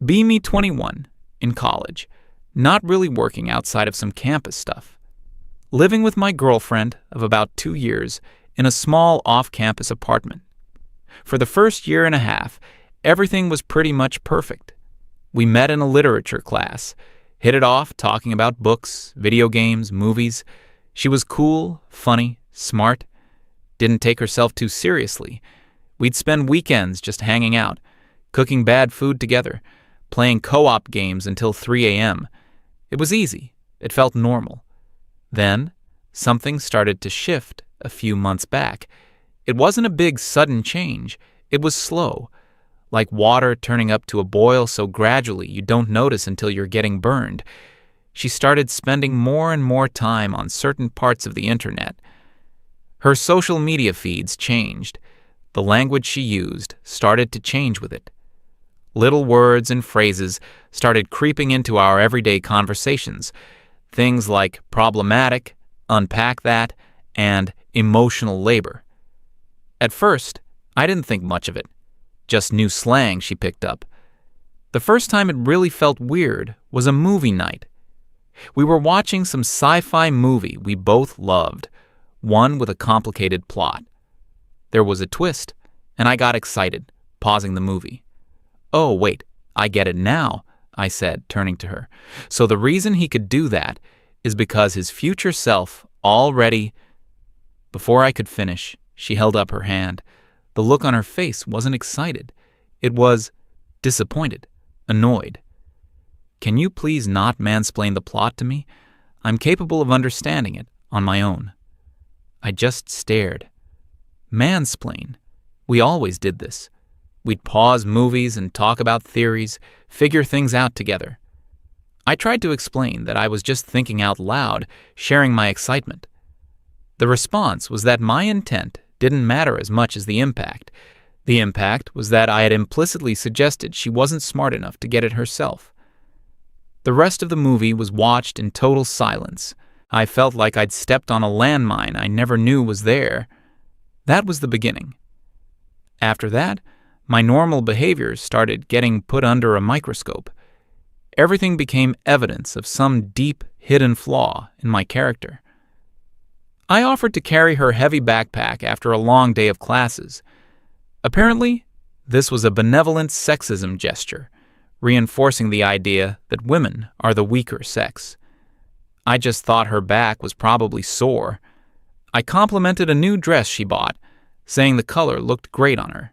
Be me 21, in college, not really working outside of some campus stuff. Living with my girlfriend of about 2 years in a small off-campus apartment. For the first year and a half, everything was pretty much perfect. We met in a literature class, hit it off talking about books, video games, movies. She was cool, funny, smart, didn't take herself too seriously. We'd spend weekends just hanging out, cooking bad food together, playing co-op games until 3 a.m. It was easy. It felt normal. Then, something started to shift a few months back. It wasn't a big sudden change. It was slow, like water turning up to a boil so gradually you don't notice until you're getting burned. She started spending more and more time on certain parts of the internet. Her social media feeds changed. The language she used started to change with it. Little words and phrases started creeping into our everyday conversations. Things like problematic, unpack that, and emotional labor. At first, I didn't think much of it. Just new slang she picked up. The first time it really felt weird was a movie night. We were watching some sci-fi movie we both loved, one with a complicated plot. There was a twist, and I got excited, pausing the movie. "Oh, wait, I get it now," I said, turning to her. "So the reason he could do that is because his future self already—" Before I could finish, she held up her hand. The look on her face wasn't excited. It was disappointed, annoyed. "Can you please not mansplain the plot to me? I'm capable of understanding it on my own." I just stared. Mansplain. We always did this. We'd pause movies and talk about theories, figure things out together. I tried to explain that I was just thinking out loud, sharing my excitement. The response was that my intent didn't matter as much as the impact. The impact was that I had implicitly suggested she wasn't smart enough to get it herself. The rest of the movie was watched in total silence. I felt like I'd stepped on a landmine I never knew was there. That was the beginning. After that, my normal behaviors started getting put under a microscope. Everything became evidence of some deep, hidden flaw in my character. I offered to carry her heavy backpack after a long day of classes. Apparently, this was a benevolent sexism gesture, reinforcing the idea that women are the weaker sex. I just thought her back was probably sore. I complimented a new dress she bought, saying the color looked great on her.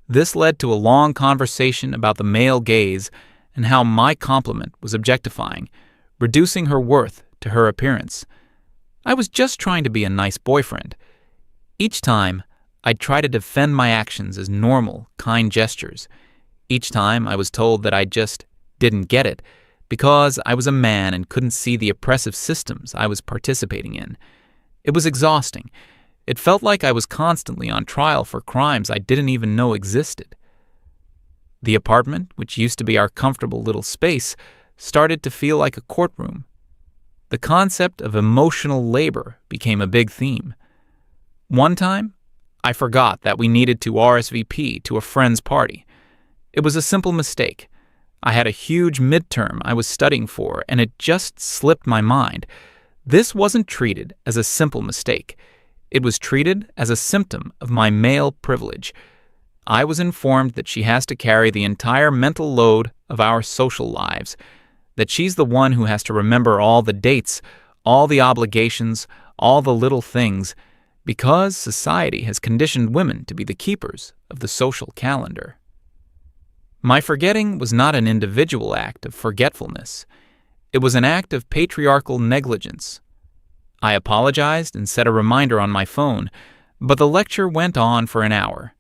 This led to a long conversation about the male gaze and how my compliment was objectifying, reducing her worth to her appearance. I was just trying to be a nice boyfriend. Each time, I'd try to defend my actions as normal, kind gestures. Each time, I was told that I just didn't get it because I was a man and couldn't see the oppressive systems I was participating in. It was exhausting. It felt like I was constantly on trial for crimes I didn't even know existed. The apartment, which used to be our comfortable little space, started to feel like a courtroom. The concept of emotional labor became a big theme. One time, I forgot that we needed to RSVP to a friend's party. It was a simple mistake. I had a huge midterm I was studying for, and it just slipped my mind. This wasn't treated as a simple mistake. It was treated as a symptom of my male privilege. I was informed that she has to carry the entire mental load of our social lives, that she's the one who has to remember all the dates, all the obligations, all the little things, because society has conditioned women to be the keepers of the social calendar. My forgetting was not an individual act of forgetfulness. It was an act of patriarchal negligence. I apologized and set a reminder on my phone, but the lecture went on for an hour.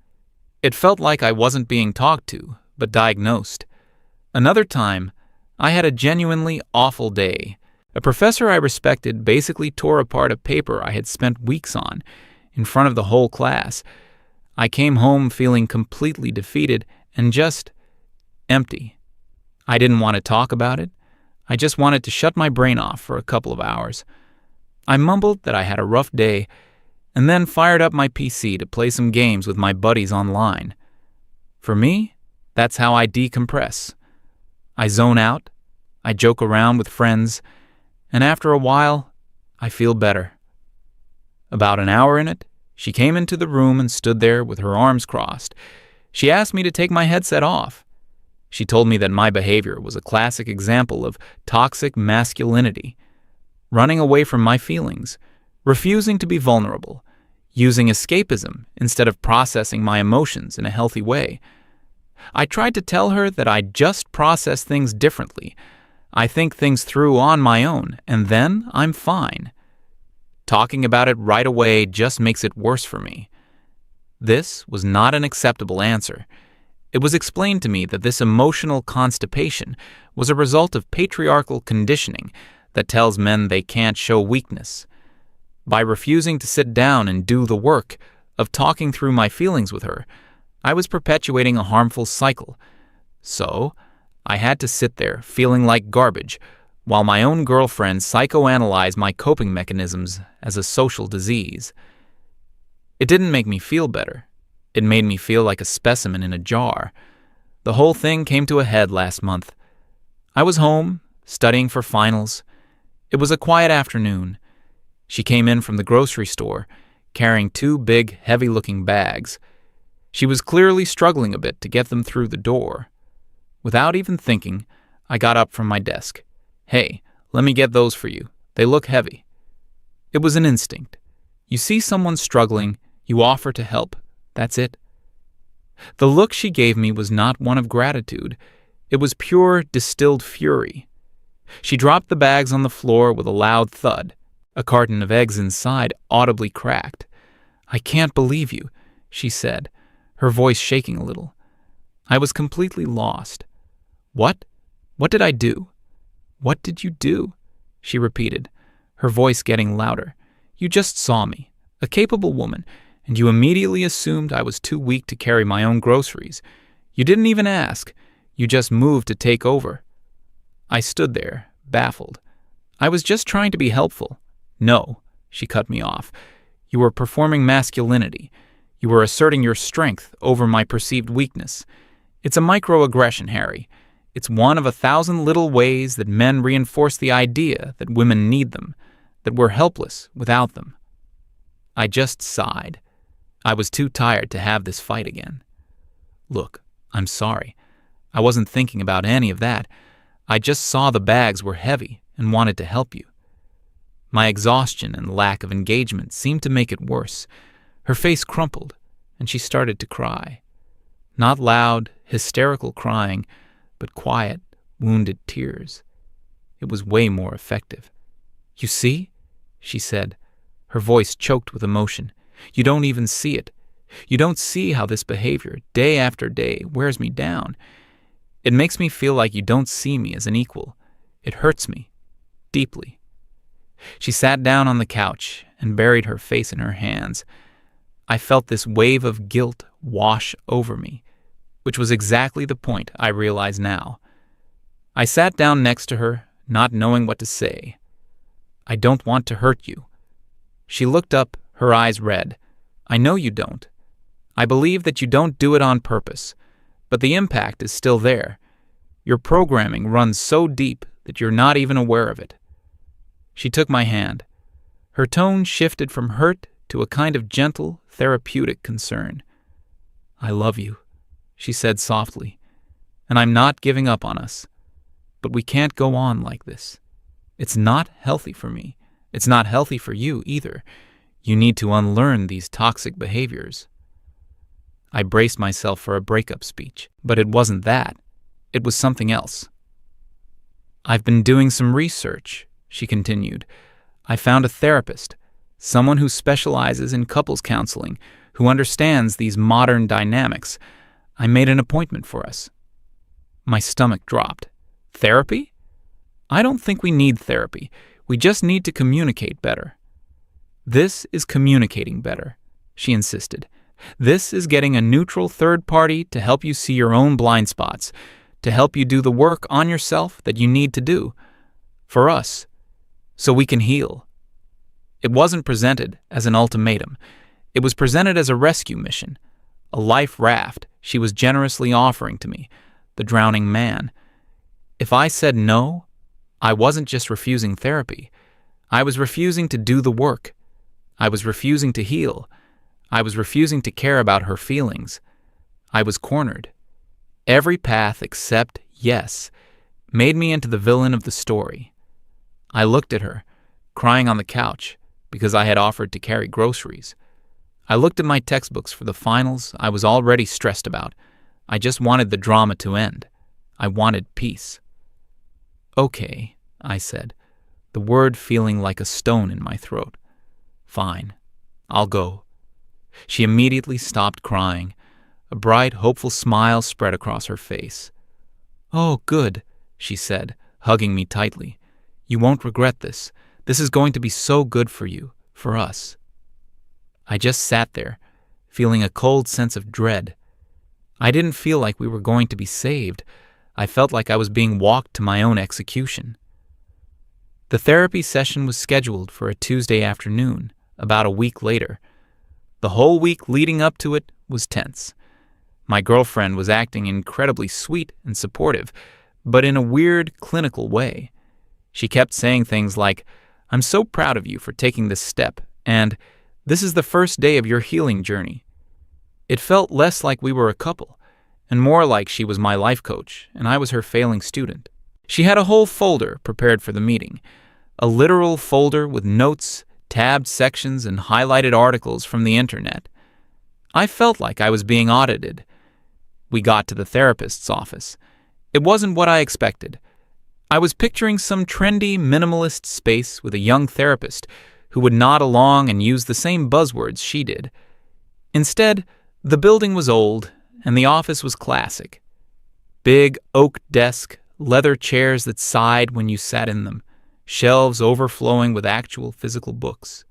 It felt like I wasn't being talked to, but diagnosed. Another time, I had a genuinely awful day. A professor I respected basically tore apart a paper I had spent weeks on, in front of the whole class. I came home feeling completely defeated and just empty. I didn't want to talk about it. I just wanted to shut my brain off for a couple of hours. I mumbled that I had a rough day, and then fired up my PC to play some games with my buddies online. For me, that's how I decompress. I zone out, I joke around with friends, and after a while, I feel better. About an hour in it, she came into the room and stood there with her arms crossed. She asked me to take my headset off. She told me that my behavior was a classic example of toxic masculinity, running away from my feelings, refusing to be vulnerable, using escapism instead of processing my emotions in a healthy way. I tried to tell her that I just process things differently. I think things through on my own, and then I'm fine. Talking about it right away just makes it worse for me. This was not an acceptable answer. It was explained to me that this emotional constipation was a result of patriarchal conditioning that tells men they can't show weakness. By refusing to sit down and do the work of talking through my feelings with her, I was perpetuating a harmful cycle. So, I had to sit there feeling like garbage while my own girlfriend psychoanalyzed my coping mechanisms as a social disease. It didn't make me feel better. It made me feel like a specimen in a jar. The whole thing came to a head last month. I was home, studying for finals. It was a quiet afternoon. She came in from the grocery store, carrying 2 big, heavy-looking bags. She was clearly struggling a bit to get them through the door. Without even thinking, I got up from my desk. "Hey, let me get those for you. They look heavy." It was an instinct. You see someone struggling, you offer to help. That's it. The look she gave me was not one of gratitude. It was pure, distilled fury. She dropped the bags on the floor with a loud thud. A carton of eggs inside audibly cracked. "I can't believe you," she said, her voice shaking a little. I was completely lost. "What? What did I do?" "What did you do?" she repeated, her voice getting louder. "You just saw me, a capable woman, and you immediately assumed I was too weak to carry my own groceries. You didn't even ask. You just moved to take over." I stood there, baffled. "I was just trying to be helpful." "No," she cut me off. "You were performing masculinity. You were asserting your strength over my perceived weakness. It's a microaggression, Harry. It's one of 1,000 little ways that men reinforce the idea that women need them, that we're helpless without them." I just sighed. I was too tired to have this fight again. "Look, I'm sorry. I wasn't thinking about any of that. I just saw the bags were heavy and wanted to help you." My exhaustion and lack of engagement seemed to make it worse. Her face crumpled, and she started to cry. Not loud, hysterical crying, but quiet, wounded tears. It was way more effective. "You see?" she said, her voice choked with emotion. "You don't even see it. You don't see how this behavior, day after day, wears me down. It makes me feel like you don't see me as an equal. It hurts me, deeply." She sat down on the couch and buried her face in her hands. I felt this wave of guilt wash over me, which was exactly the point I realize now. I sat down next to her, not knowing what to say. "I don't want to hurt you." She looked up, her eyes red. "I know you don't. I believe that you don't do it on purpose, but the impact is still there. Your programming runs so deep that you're not even aware of it." She took my hand. Her tone shifted from hurt to a kind of gentle, therapeutic concern. "I love you," she said softly, "and I'm not giving up on us. But we can't go on like this. It's not healthy for me. It's not healthy for you either. You need to unlearn these toxic behaviors." I braced myself for a breakup speech, but it wasn't that. It was something else. "I've been doing some research," she continued. "I found a therapist, someone who specializes in couples counseling, who understands these modern dynamics. I made an appointment for us." My stomach dropped. "Therapy? I don't think we need therapy. We just need to communicate better." "This is communicating better," she insisted. "This is getting a neutral third party to help you see your own blind spots, to help you do the work on yourself that you need to do. For us, so we can heal." It wasn't presented as an ultimatum. It was presented as a rescue mission, a life raft she was generously offering to me, the drowning man. If I said no, I wasn't just refusing therapy. I was refusing to do the work. I was refusing to heal. I was refusing to care about her feelings. I was cornered. Every path except yes made me into the villain of the story. I looked at her, crying on the couch because I had offered to carry groceries. I looked at my textbooks for the finals I was already stressed about. I just wanted the drama to end. I wanted peace. "Okay," I said, the word feeling like a stone in my throat. "Fine, I'll go." She immediately stopped crying. A bright, hopeful smile spread across her face. "Oh, good," she said, hugging me tightly. "You won't regret this. This is going to be so good for you, for us." I just sat there, feeling a cold sense of dread. I didn't feel like we were going to be saved. I felt like I was being walked to my own execution. The therapy session was scheduled for a Tuesday afternoon, about a week later. The whole week leading up to it was tense. My girlfriend was acting incredibly sweet and supportive, but in a weird, clinical way. She kept saying things like, "I'm so proud of you for taking this step," and "This is the first day of your healing journey." It felt less like we were a couple, and more like she was my life coach, and I was her failing student. She had a whole folder prepared for the meeting, a literal folder with notes, tabbed sections, and highlighted articles from the internet. I felt like I was being audited. We got to the therapist's office. It wasn't what I expected. I was picturing some trendy, minimalist space with a young therapist who would nod along and use the same buzzwords she did. Instead, the building was old, and the office was classic. Big oak desk, leather chairs that sighed when you sat in them, shelves overflowing with actual physical books.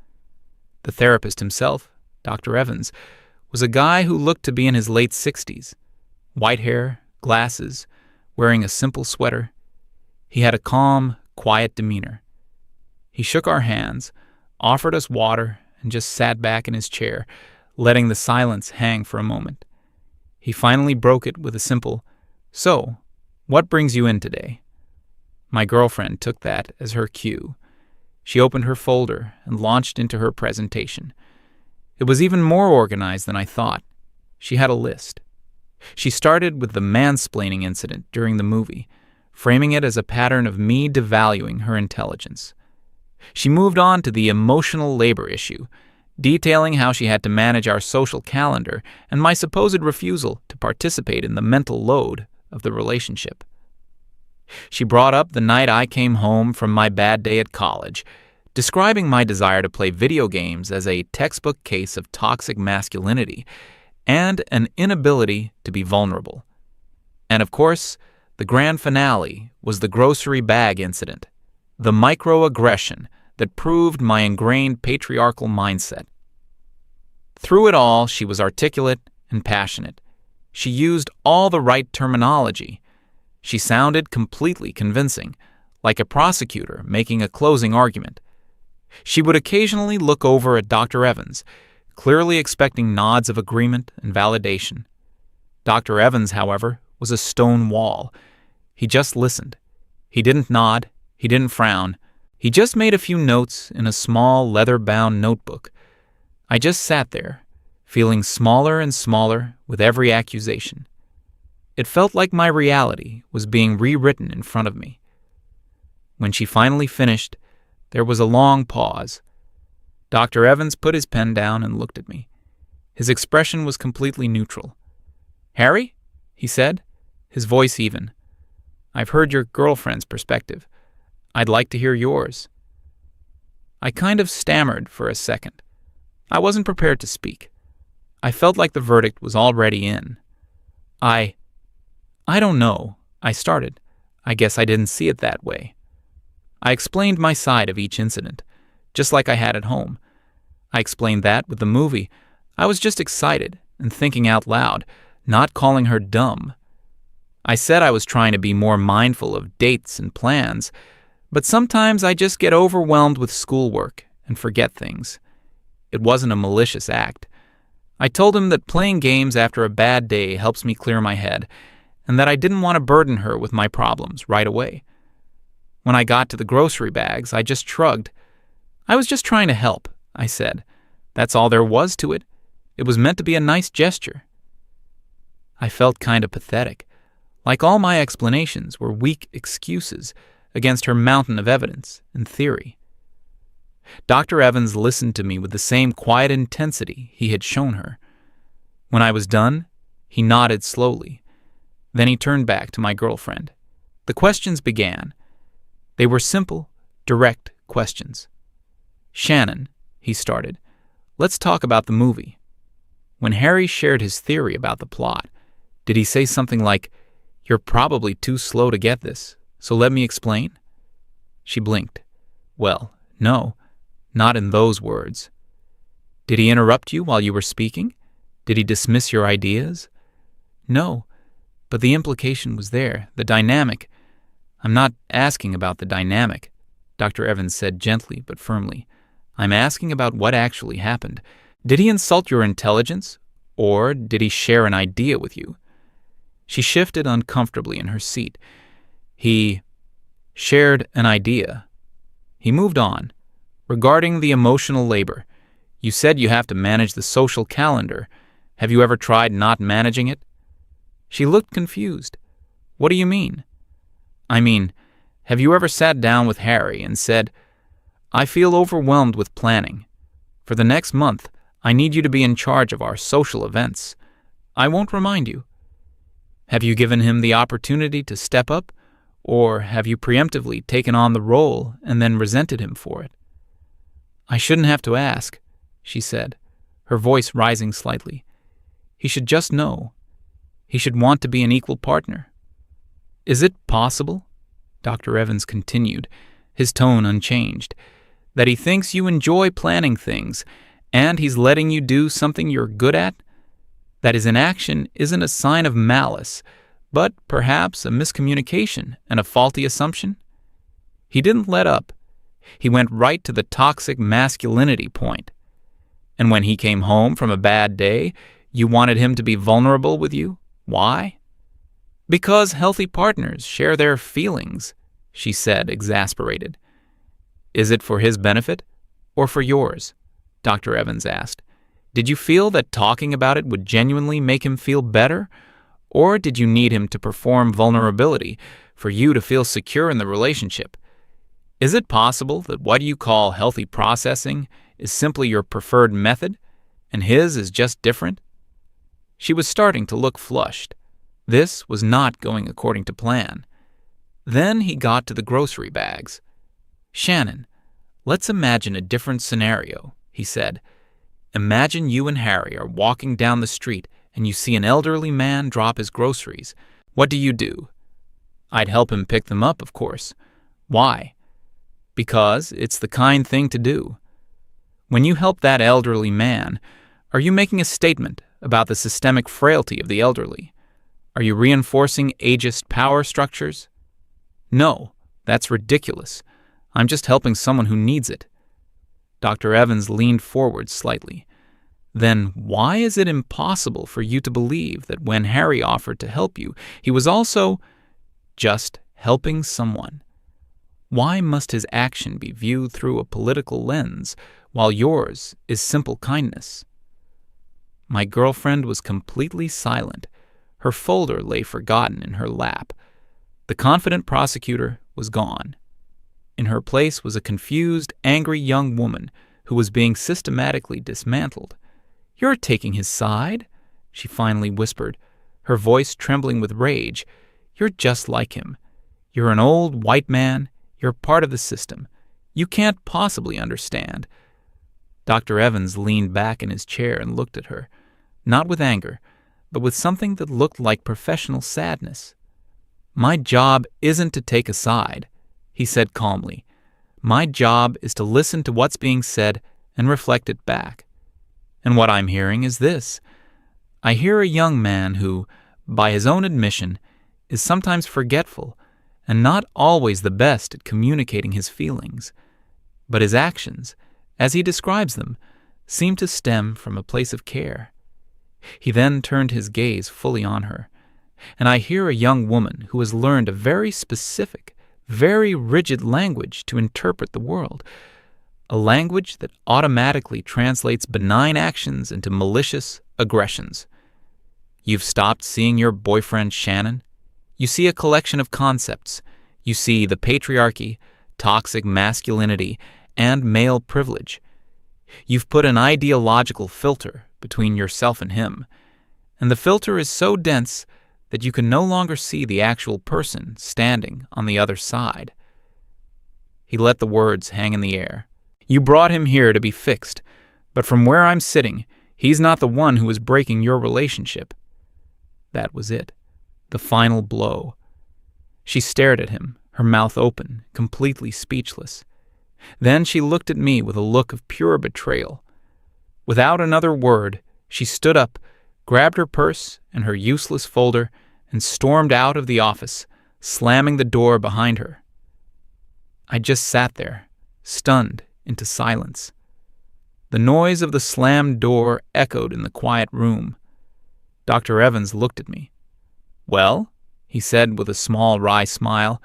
The therapist himself, Dr. Evans, was a guy who looked to be in his late 60s. White hair, glasses, wearing a simple sweater. He had a calm, quiet demeanor. He shook our hands, offered us water, and just sat back in his chair, letting the silence hang for a moment. He finally broke it with a simple, "So, what brings you in today?" My girlfriend took that as her cue. She opened her folder and launched into her presentation. It was even more organized than I thought. She had a list. She started with the mansplaining incident during the movie, framing it as a pattern of me devaluing her intelligence. She moved on to the emotional labor issue, detailing how she had to manage our social calendar and my supposed refusal to participate in the mental load of the relationship. She brought up the night I came home from my bad day at college, describing my desire to play video games as a textbook case of toxic masculinity and an inability to be vulnerable. And of course, the grand finale was the grocery bag incident, the microaggression that proved my ingrained patriarchal mindset. Through it all, she was articulate and passionate. She used all the right terminology. She sounded completely convincing, like a prosecutor making a closing argument. She would occasionally look over at Dr. Evans, clearly expecting nods of agreement and validation. Dr. Evans, however, was a stone wall. He just listened. He didn't nod. He didn't frown. He just made a few notes in a small leather-bound notebook. I just sat there, feeling smaller and smaller with every accusation. It felt like my reality was being rewritten in front of me. When she finally finished, there was a long pause. Dr. Evans put his pen down and looked at me. His expression was completely neutral. "Harry," he said, his voice even, "I've heard your girlfriend's perspective. I'd like to hear yours." I kind of stammered for a second. I wasn't prepared to speak. I felt like the verdict was already in. I don't know, I started. I guess I didn't see it that way. I explained my side of each incident, just like I had at home. I explained that with the movie. I was just excited and thinking out loud, not calling her dumb. I said I was trying to be more mindful of dates and plans, but sometimes I just get overwhelmed with schoolwork and forget things. It wasn't a malicious act. I told him that playing games after a bad day helps me clear my head, and that I didn't want to burden her with my problems right away. When I got to the grocery bags, I just shrugged. "I was just trying to help," I said. "That's all there was to it. It was meant to be a nice gesture." I felt kind of pathetic, like all my explanations were weak excuses against her mountain of evidence and theory. Dr. Evans listened to me with the same quiet intensity he had shown her. When I was done, he nodded slowly. Then he turned back to my girlfriend. The questions began. They were simple, direct questions. "Shannon," he started, "let's talk about the movie. When Harry shared his theory about the plot, did he say something like, 'You're probably too slow to get this, so let me explain'?" She blinked. "Well, no, not in those words." "Did he interrupt you while you were speaking? Did he dismiss your ideas?" "No, but the implication was there, the dynamic." "I'm not asking about the dynamic," Dr. Evans said gently but firmly. "I'm asking about what actually happened. Did he insult your intelligence, or did he share an idea with you?" She shifted uncomfortably in her seat. "He shared an idea." He moved on. "Regarding the emotional labor, you said you have to manage the social calendar. Have you ever tried not managing it?" She looked confused. "What do you mean?" "I mean, have you ever sat down with Harry and said, 'I feel overwhelmed with planning. For the next month, I need you to be in charge of our social events. I won't remind you.' Have you given him the opportunity to step up, or have you preemptively taken on the role and then resented him for it?" "I shouldn't have to ask," she said, her voice rising slightly. "He should just know. He should want to be an equal partner." "Is it possible," Dr. Evans continued, his tone unchanged, "that he thinks you enjoy planning things, and he's letting you do something you're good at? That his inaction isn't a sign of malice, but perhaps a miscommunication and a faulty assumption?" He didn't let up. He went right to the toxic masculinity point. "And when he came home from a bad day, you wanted him to be vulnerable with you? Why?" "Because healthy partners share their feelings," she said, exasperated. "Is it for his benefit or for yours?" Dr. Evans asked. "Did you feel that talking about it would genuinely make him feel better, or did you need him to perform vulnerability for you to feel secure in the relationship? Is it possible that what you call healthy processing is simply your preferred method, and his is just different?" She was starting to look flushed. This was not going according to plan. Then he got to the grocery bags. "Shannon, let's imagine a different scenario," he said. "Imagine you and Harry are walking down the street and you see an elderly man drop his groceries. What do?" "I'd help him pick them up, of course." "Why?" "Because it's the kind thing to do." "When you help that elderly man, are you making a statement about the systemic frailty of the elderly? Are you reinforcing ageist power structures?" "No, that's ridiculous. I'm just helping someone who needs it." Dr. Evans leaned forward slightly. "Then why is it impossible for you to believe that when Harry offered to help you, he was also just helping someone? Why must his action be viewed through a political lens, while yours is simple kindness?" My girlfriend was completely silent. Her folder lay forgotten in her lap. The confident prosecutor was gone. In her place was a confused, angry young woman who was being systematically dismantled. "You're taking his side?" she finally whispered, her voice trembling with rage. "You're just like him. You're an old white man. You're part of the system. You can't possibly understand." Dr. Evans leaned back in his chair and looked at her, not with anger, but with something that looked like professional sadness. "My job isn't to take a side," he said calmly. "My job is to listen to what's being said and reflect it back. And what I'm hearing is this. I hear a young man who, by his own admission, is sometimes forgetful and not always the best at communicating his feelings. But his actions, as he describes them, seem to stem from a place of care." He then turned his gaze fully on her, and I hear a young woman who has learned a very specific, very rigid language to interpret the world, a language that automatically translates benign actions into malicious aggressions. You've stopped seeing your boyfriend Shannon. You see a collection of concepts. You see the patriarchy, toxic masculinity, and male privilege. You've put an ideological filter between yourself and him, and the filter is so dense that you can no longer see the actual person standing on the other side. He let the words hang in the air. You brought him here to be fixed, but from where I'm sitting, he's not the one who is breaking your relationship. That was it, the final blow. She stared at him, her mouth open, completely speechless. Then she looked at me with a look of pure betrayal. Without another word, she stood up, grabbed her purse and her useless folder, and stormed out of the office, slamming the door behind her. I just sat there, stunned into silence. The noise of the slammed door echoed in the quiet room. Dr. Evans looked at me. "Well," he said with a small, wry smile,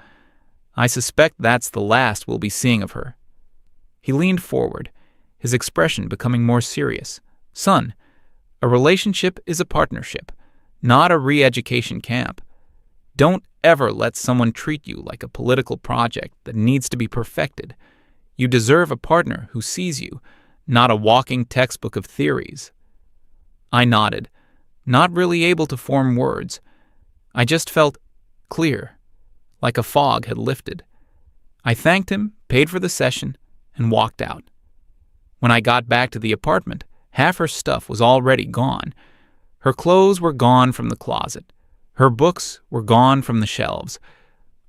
"I suspect that's the last we'll be seeing of her." He leaned forward, his expression becoming more serious. "Son, a relationship is a partnership, not a re-education camp. Don't ever let someone treat you like a political project that needs to be perfected. You deserve a partner who sees you, not a walking textbook of theories." I nodded, not really able to form words. I just felt clear, like a fog had lifted. I thanked him, paid for the session, and walked out. When I got back to the apartment, half her stuff was already gone. Her clothes were gone from the closet. Her books were gone from the shelves.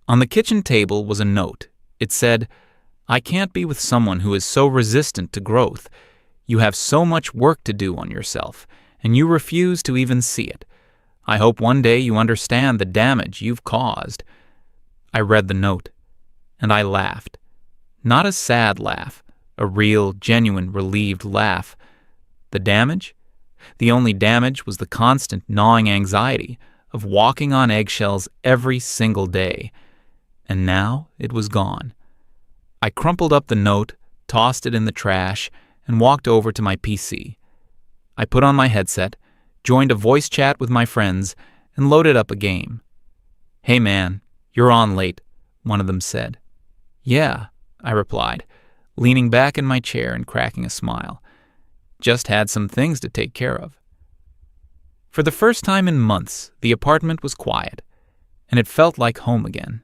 On the kitchen table was a note. It said, "I can't be with someone who is so resistant to growth. You have so much work to do on yourself, and you refuse to even see it. I hope one day you understand the damage you've caused." I read the note, and I laughed. Not a sad laugh, a real, genuine, relieved laugh. The damage? The only damage was the constant gnawing anxiety of walking on eggshells every single day. And now it was gone. I crumpled up the note, tossed it in the trash, and walked over to my PC. I put on my headset, joined a voice chat with my friends, and loaded up a game. "Hey man, you're on late," one of them said. "Yeah," I replied, leaning back in my chair and cracking a smile. Just had some things to take care of. For the first time in months, the apartment was quiet, and it felt like home again.